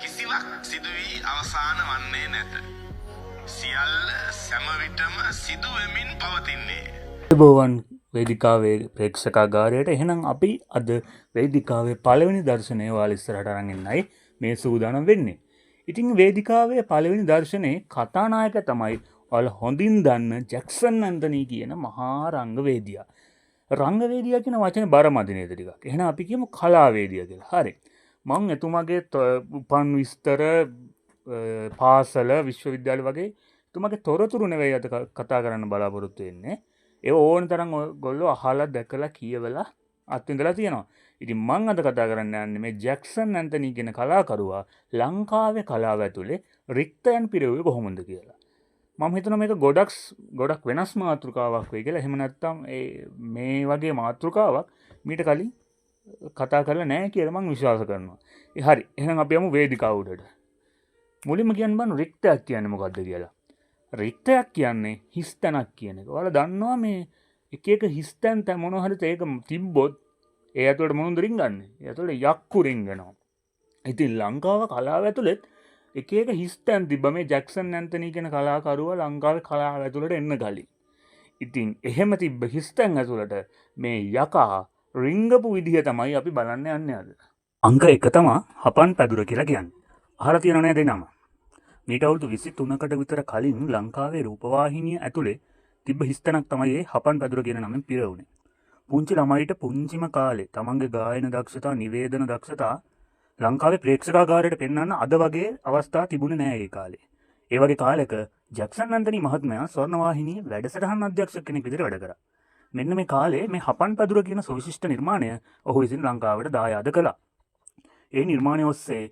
කිසිවක් සිදු වී අවසාන වන්නේ නැත. සියල්ල සෑම විටම සිදු වෙමින් පවතින්නේ. බෝවන් වේදිකාවේ ප්‍රේක්ෂකාගාරයට එහෙනම් අපි අද වේදිකාවේ පළවෙනි දර්ශනය ඔයාලා ඉස්සරහට අරන් එන්නයි මේ සූදානම් වෙන්නේ. ඉතින් වේදිකාවේ පළවෙනි දර්ශනයේ කතානායක තමයි ඔයාලා හොඳින් දන්න ජැක්සන් ඇන්තනි කියන මහා රංගවේදියා. රංගවේදියා කියන වචනේ බරමදි නේද ටිකක්. එහෙනම් අපි කියමු කලාවේදියා කියලා. හරි. මම එතුමාගේ උපන් විස්තර පාසල විශ්වවිද්‍යාල වගේ එතුමාගේ තොරතුරු නෙවෙයි අද කතා කරන්න බලාපොරොත්තු වෙන්නේ. ඒ ඕන තරම් ඔයගොල්ලෝ අහලා දැකලා කියවලා අත්විඳලා තියෙනවා. ඉතින් මම අද කතා කරන්න යන්නේ මේ ජැක්සන් ඇන්තනි කියන කලාකරුවා ලංකාවේ කලාව ඇතුලේ රික්තයන් පිරෙව්වේ කොහොමද කියලා. මම හිතනවා මේක ගොඩක් වෙනස් මාතෘකාවක් වෙයි කියලා. එහෙම නැත්නම් මේ වගේ මාතෘකාවක් මීට කලින් කතා කරලා නැහැ කියලා මම විශ්වාස කරනවා. හරි. එහෙනම් අපි යමු වේදිකාව උඩට. මුලින්ම කියන්න බෑ රික්තයක් කියන්නේ මොකද්ද කියලා. රික්තයක් කියන්නේ හිස්තැනක් කියන එක. ඔයාලා දන්නවා මේ එක එක හිස්තැන් මොන හරි ඒක තිබ්බොත් ඒ ඇතුළට මොනවද රින්ගන්නේ? ඒ ඇතුළට යක්කු රින්ගනවා. ඉතින් ලංකාව කලාව ඇතුළෙත් එක එක හිස්තැන් තිබ්බ මේ ජැක්සන් ඇන්තනි කියන කලාකරුවා ලංකාවේ කලාව ඇතුළට එන්න කලින්. ඉතින් එහෙම තිබ්බ හිස්තැන් ඇතුළට මේ යකා රිංගපු විදිහ තමයි අපි බලන්න යන්නේ අද. අංක 1 තමයි හපන් පැදුර කියලා කියන්නේ. අහලා තියෙනව නේද නම? මීට අවුරුදු 23කට විතර කලින් ලංකාවේ රූපවාහිනිය ඇතුලේ තිබ්බ හිස්තැනක් තමයි මේ හපන් පැදුර කියන නමෙන් පිරවුනේ. පුංචි ළමයිට පුංචිම කාලේ තමන්ගේ ගායන දක්ෂතා, නිවේදන දක්ෂතා ලංකාවේ ප්‍රේක්ෂකාගාරයට පෙන්වන්න අද වගේ අවස්ථා තිබුණේ නෑ ඒ කාලේ. ඒ වගේ කාලෙක ජැක්සන් ඇන්තනි මහත්මයා ස්වර්ණවාහිනියේ වැඩසටහන් අධ්‍යක්ෂක කෙනෙක් විදිහට වැඩ කරා. මෙන්න මේ කාලේ මේ හපන් පැදුර කියන සවිශිෂ්ට නිර්මාණය ඔහු විසින් ලංකාවට දායාද කළා. ඒ නිර්මාණය ඔස්සේ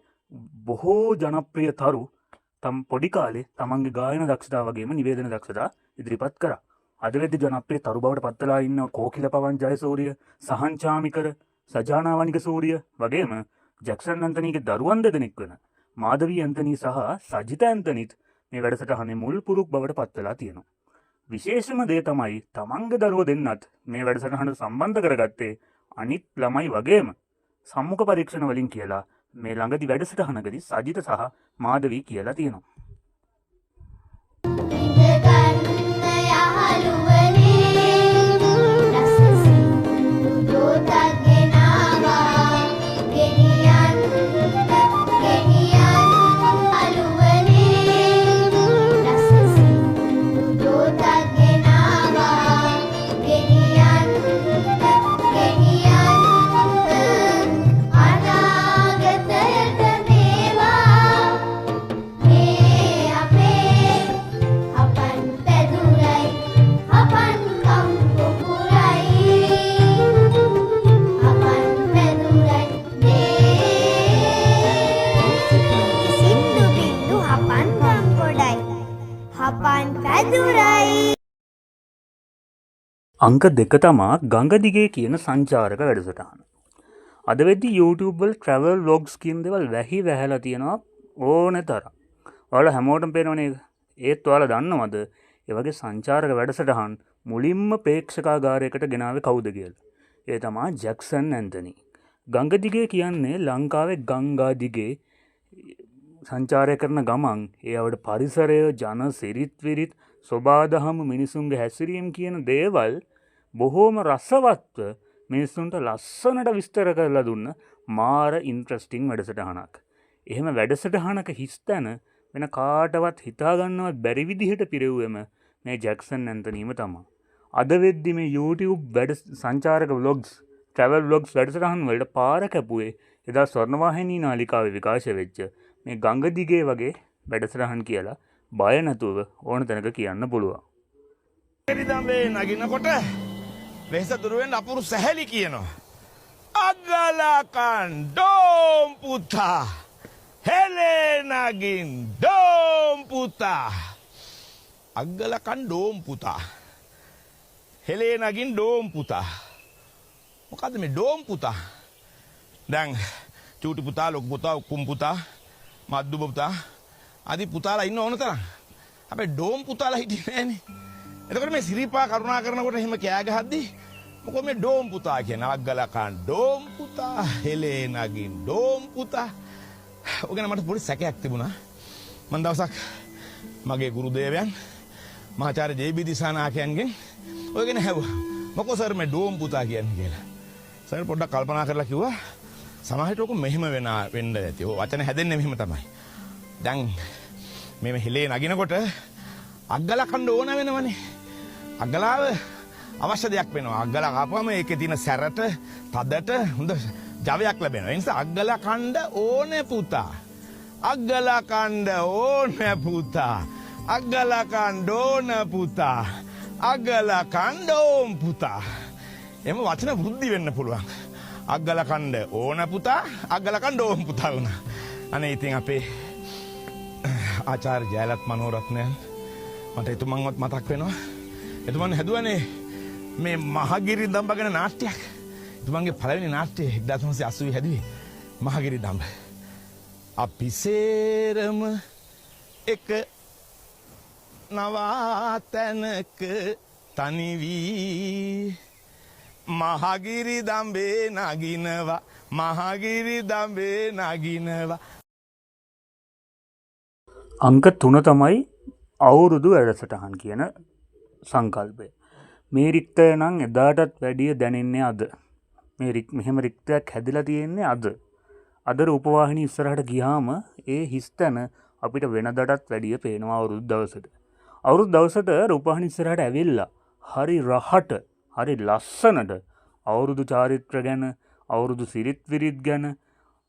බොහෝ ජනප්‍රිය තරු තම පොඩි කාලේ තමන්ගේ ගායන දක්ෂතාව වගේම නිවේදන දක්ෂතා ඉදිරිපත් කරා. අද වෙද්දි ජනප්‍රිය තරු බවට පත්වලා ඉන්න කෝකිල පවන් ජයසූරිය, සහන් චාමිකර, සජානා වනික සූරිය වගේම ජැක්සන් ඇන්තනිගේ දරුවන් දෙදෙනෙක් වෙන මාධවී ඇන්තනි සහ සජිත ඇන්තනිත් මේ වැඩසටහනේ මුල් පුරුක් බවට පත්වලා තියෙනවා. විශේෂම දේ තමයි තමන්ගේ දරුවෝ දෙන්නත් මේ වැඩසටහනට සම්බන්ධ කරගත්තේ අනිත් ළමයි වගේම සම්මුඛ පරීක්ෂණ වලින් කියලා මේ ළඟදි වැඩසටහනකදී සජිත සහ මාධවී කියලා තියෙනවා. අංක 2 තමා ගඟ දිගේ කියන සංචාරක වැඩසටහන. අද වෙද්දි YouTube වල travel vlogs කියන දේවල් වැහිලා තියෙනවා ඕනේ තරම්. ඔයාලා හැමෝටම පේනවනේ ඒක. ඒත් ඔයාලා දන්නවද ඒ වගේ සංචාරක වැඩසටහන් මුලින්ම ප්‍රේක්ෂකාගාරයකට ගෙනාවේ කවුද කියලා? ඒ තමා ජැක්සන් ඇන්තනි. ගඟ දිගේ කියන්නේ ලංකාවේ ගංගා දිගේ සංචාරය කරන ගමන් ඒවට පරිසරය, ජන සිරිත් විරිත්, සොබාදහම, මිනිසුන්ගේ හැසිරීම් කියන දේවල් බොහෝම රසවත්ව මිනිස්සුන්ට ලස්සනට විස්තර කරලා දුන්න මාර ඉන්ට්‍රස්ටිං වැඩසටහනක්. එහෙම වැඩසටහනක හිස්තැන වෙන කාටවත් හිතාගන්නවත් බැරි විදිහට පිරෙව්වෙම මේ ජැක්සන් ඇන්තනිම තමයි. අද වෙද්දි මේ YouTube වැඩ සංචාරක vlogs, travel vlogs වැඩසටහන් වලට පාර කැපුවේ එදා ස්වර්ණවාහිනී නාලිකාවේ විකාශය වෙච්ච මේ ගඟ දිගේ වගේ වැඩසටහන් කියලා බය නැතුව ඕන තැනක කියන්න පුළුවන්. එරිදම්බේ නගිනකොට වෙහස දුර වෙන්න අපුරු සැහැලි කියනවා. අගලකන් ඩෝම් පුතා හෙලේ නගින් ඩෝම් පුතා. අගලකන් ඩෝම් පුතා හෙලේ නගින් ඩෝම් පුතා. මොකද්ද මේ ඩෝම් පුතා? දැන් චූටි පුතා, ලොකු පුතා, උකුම් පුතා, මද්දු පුතා ආදී පුතාලා ඉන්න ඕන තරම්. අපේ ඩෝම් පුතාලා හිටියේ නෑනේ. එතකොට මේ සිරිපා කරුණා කරනකොට එහෙම කෑ ගහද්දී මොකෝ මේ ඩෝම් පුතා කියන අග්ගලකන් ඩෝම් පුතා හෙලේ නගින් ඩෝම් පුතා ඔය ගැන මට පොඩි සැකයක් තිබුණා. මම දවසක් මගේ ගුරුදේවයන් මහාචාර්ය ජේ.බී. දිසානායකයන්ගෙන් ඔය ගැන ඇහුවා. මොකෝ සර් මේ ඩෝම් පුතා කියන්නේ කියලා. සර් පොඩ්ඩක් කල්පනා කරලා කිව්වා සමහරට ඔක මෙහෙම වෙන්න ඇති. ඔය වචන හැදෙන්නේ මෙහෙම තමයි. දැන් මේ හෙලේ නගිනකොට අග්ගලා කන්න ඕන වෙනවනේ. අග්ගලාව අවශ්‍ය දෙයක් වෙනවා. අග්ගලා කාපුවම ඒකේ තියෙන සැරට, තදට හොඳ ජවයක් ලැබෙනවා. ඒ නිසා අග්ගලා කන්න ඕනේ පුතා. අග්ගලා කන්න ඕනේ පුතා. අග්ගලා කන්න ඕන පුතා. අග්ගලා කන්න ඕම් පුතා. එම වචන වෘද්ධි වෙන්න පුළුවන්. අග්ගලා කන්න ඕන පුතා, අග්ගලා කන්න ඕම් පුතා වුණා. අනේ ඉතින් අපේ ආචාර්ය ජයලත් මනෝරත්නයන් මට එතුමන්වත් මතක් වෙනවා. එතුමන් හැදුවනේ මේ මහගිරි දම්බ ගැන නාට්‍යයක්. එතුමන්ගේ පළවෙනි නාට්‍යය 1980 හැදුවේ මහගිරි දම්බ. අපි සේරම එක නවාතැනක තනි වී මහගිරි දම්බේ නගිනවා මහගිරි දම්බේ නගිනවා. අංක 3 තමයි අවුරුදු වැඩසටහන් කියන සංකල්පය. මේ රික්තය නම් එදාටත් වැඩිය දැනෙන්නේ අද. මෙහෙම රික්තයක් හැදිලා තියෙන්නේ අද. අද රූපවාහිනී ඉස්සරහට ගියාම ඒ හිස්තැන අපිට වෙනදටත් වැඩිය පේනවා අවුරුදු දවසට. අවුරුදු දවසට රූපවාහිනී ඉස්සරහට ඇවිල්ලා හරි රහට හරි ලස්සනට අවුරුදු චාරිත්‍ර ගැන, අවුරුදු සිරිත් විරිත් ගැන,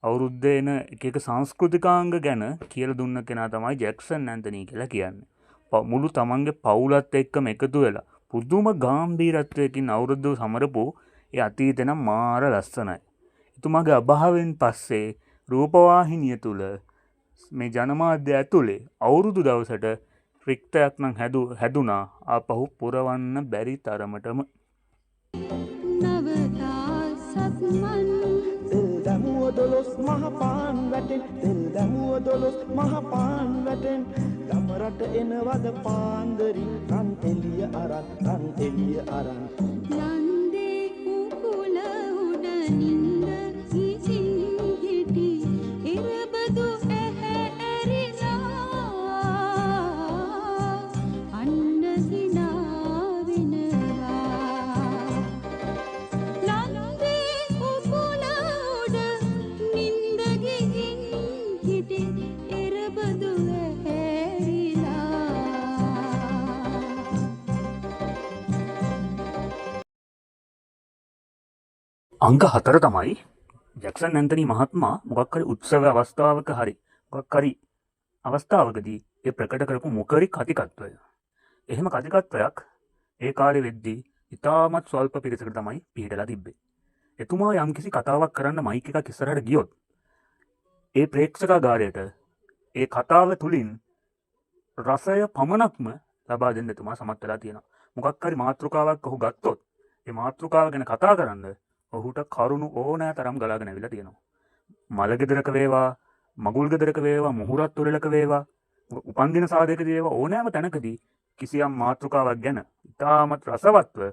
අවුරුද්දේ එන එක එක සංස්කෘතිකාංග ගැන කියලා දුන්න කෙනා තමයි ජැක්සන් ඇන්තනී කියලා කියන්නේ. මුළු තමන්ගේ පවුලත් එක්කම එකතු වෙලා පුදුම ගාම්භීරත්වයකින් අවුරුද්ද සමරපු ඒ අතීතේ නම් මාර ලස්සනයි. එතුමාගේ අභාවයෙන් පස්සේ රූපවාහිනිය තුල මේ ජනමාධ්‍ය ඇතුලේ අවුරුදු දවසට රික්තයක් නම් හැදුනා ආපහු පුරවන්න බැරි තරමටම. දැමුව දොළොස් මහපාන් වැටෙන් තෙල් දැමුව දොළොස් මහපාන් වැටෙන් ගමරට එනවද පාන්දරි රන් එළිය අරන් රන් එළිය අරන් නන්දේ කුකුල උඩ නින්ද ඉසින් හිටි ඉරබදු ඇහැ ඇරිලා අන්න හිනා වෙනවා. නන්දේ කුකුල උඩ නින්ද ගිහින් හිටි ඉරබදු අංක 4 තමයි ජැක්සන් ඇන්තනී මහත්මයා මොකක් හරි උත්සව අවස්ථාවක හරි මොකක් හරි අවස්ථාවකදී ඒ ප්‍රකට කරපු මොකරි කතිකත්වය. එහෙම කතිකත්වයක් ඒ කාලේ වෙද්දී ඉතාමත් ස්වල්ප පිරිසකට තමයි පිළිදලා තිබ්බේ. එතුමා යම්කිසි කතාවක් කරන්න මයික් එකක් ඉස්සරහට ගියොත් ඒ ප්‍රේක්ෂකාගාරයට ඒ කතාව තුලින් රසය පමණක්ම ලබා දෙන්න එතුමා සමත් වෙලා තියෙනවා. මොකක් හරි මාතෘකාවක් ඔහු ගත්තොත් ඒ මාතෘකාව ගැන කතා කරන්න ඔහුට කරුණු ඕනෑ තරම් ගලාගෙන ඇවිල්ලා තියෙනවා. මලගෙදරක වේවා, මගුල් ගෙදරක වේවා, මුහුරත් උරලක වේවා, උපන්දින සාදයකදී වේවා ඕනෑම තැනකදී කිසියම් මාතෘකාවක් ගැන ඉතාමත් රසවත්ව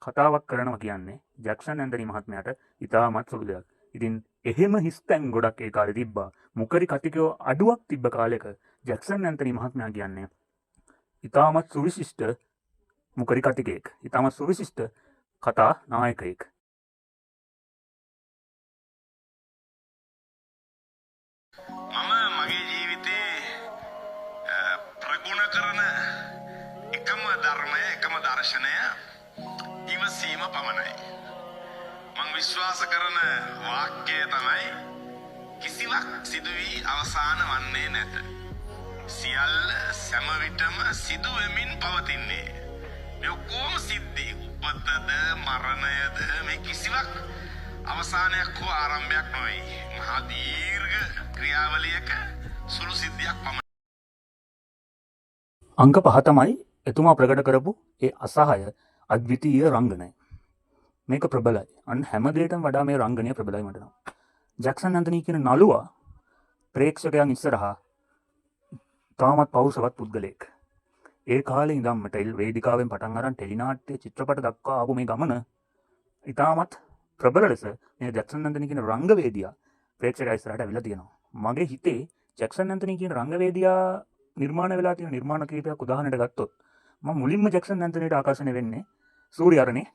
කතාවක් කරනවා කියන්නේ ජැක්සන් ඇන්තනී මහත්මයාට ඉතාමත් සුළු දෙයක්. ඉතින් එහෙම හිස්තැන් ගොඩක් ඒ කාලේ තිබ්බා. මුකරි කතිකයෝ අඩුවක් තිබ්බ කාලෙක ජැක්සන් ඇන්තනී මහත්මයා කියන්නේ ඉතාමත් සුවිශිෂ්ට මුකරි කතිකයෙක්. ඉතාමත් සුවිශිෂ්ට කතා නායකයෙක්. මම මගේ ජීවිතේ ප්‍රගුණ කරන එකම ධර්මය, එකම දර්ශනය ඉවසීම පමණයි. මම විශ්වාස කරන වාක්‍යය තමයි කිසිවක් සිදු වී අවසාන වන්නේ නැත. සියල්ල සෑම විටම සිදු වෙමින් පවතින්නේ. මේ ඔක්කොම සිද්ධි උපතද මරණයද මේ කිසිවක් අවසානයක් හෝ ආරම්භයක් නොවේ. මහා දීර්ඝ ක්‍රියාවලියක සුළු සිද්ධියක් පමණයි. අංක 5 තමයි එතුමා ප්‍රකට කරපු ඒ අසහාය අද්විතීය රංගනය. මේක ප්‍රබලයි. අන්න හැම දෙයකටම වඩා මේ රංගනය ප්‍රබලයි මට නම්. ජැක්සන් ඇන්තනී කියන නළුවා ප්‍රේක්ෂකයන් ඉස්සරහා තාමත් පෞරුෂවත් පුද්ගලයෙක්. ඒ කාලේ ඉඳන්ම වේදිකාවෙන් පටන් අරන් ටෙලිනාට්‍ය චිත්‍රපට දක්වා ආපු මේ ගමන ඉතාමත් ප්‍රබල ලෙස මේ ජැක්සන් ඇන්තනී කියන රංගවේදියා ප්‍රේක්ෂකයා ඉස්සරහට අවිලා තියෙනවා. මගේ හිතේ ජැක්සන් ඇන්තනී කියන රංගවේදියා නිර්මාණ වෙලා තියෙන නිර්මාණ කීපයක් උදාහරණයට ගත්තොත් මම මුලින්ම ජැක්සන් ඇන්තනීට ආකර්ෂණය වෙන්නේ සූර්යහරණේ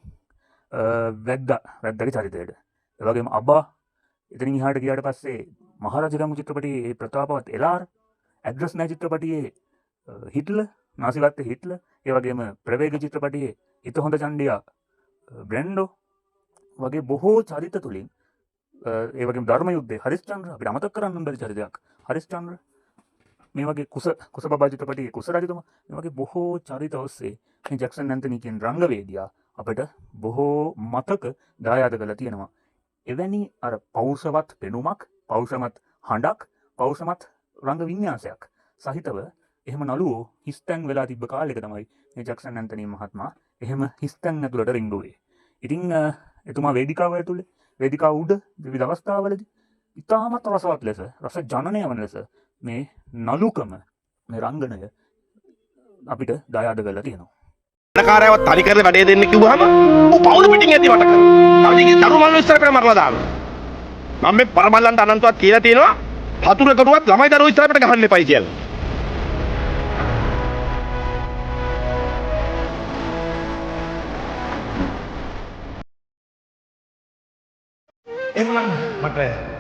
වැද්දාගේ චරිතයට. ඒ වගේම අබා එතනින් එහාට ගියාට පස්සේ මහරජගමු චිත්‍රපටයේ ප්‍රතාපවත් එලාර, ඇඩ්‍රස් නෑ චිත්‍රපටයේ හිට්ලර්, නාසිවත්තේ හිට්ලර්, ඒ වගේම ප්‍රවේග චිත්‍රපටයේ හිත හොඳ චණ්ඩියා බ්‍රැන්ඩෝ වගේ බොහෝ චරිත තුලින් ඒ වගේම ධර්ම යුද්ධයේ හරිස්චන්ද්‍ර අපිට අමතක කරන්න බැරි චරිතයක්. හරිස්චන්ද්‍ර මේ වගේ කුස බබා චිත්‍රපටයේ කුස රජතුමා මේ වගේ බොහෝ චරිත ඔස්සේ මේ ජැක්සන් ඇන්තනී කියන රංගවේදියා අපිට බොහෝ මතක දායාද කරලා තියෙනවා. එවැනි අර පෞරුෂවත් පෙනුමක්, පෞරුෂමත් හඬක්, පෞරුෂමත් රංග වින්‍යාසයක් සහිතව එහෙම නළුවෝ හිස්තැන් වෙලා තිබ්බ කාලෙක තමයි මේ ජැක්සන් ඇන්තනී මහත්මයා එහෙම හිස්තැන් ඇතුළට රිංගුවේ. ඉතින් එතුමා වේදිකාව ඇතුලේ, වේදිකාව උඩ විවිධ අවස්ථාවලදී ඉතාමත් රසවත් ලෙස, රස ජනනය වන ලෙස මේ නළුකම, මේ රංගනය අපිට දායාද කරලා තියෙනවා. කාරයවත් තනි කරලා වැඩේ දෙන්න කිව්වහම ඌ පවුල පිටින් ඇති වට කරනවා. තවදිගේ දරු මල්ල ඉස්සර කරලා මරලා දානවා. මම මේ පරමල්ලන්ට අනන්තවත් කියලා තියෙනවා හතුරකටවත් ළමයි දරුවෝ ඉස්සරහට ගහන්න එපයි කියලා. එහෙනම් මට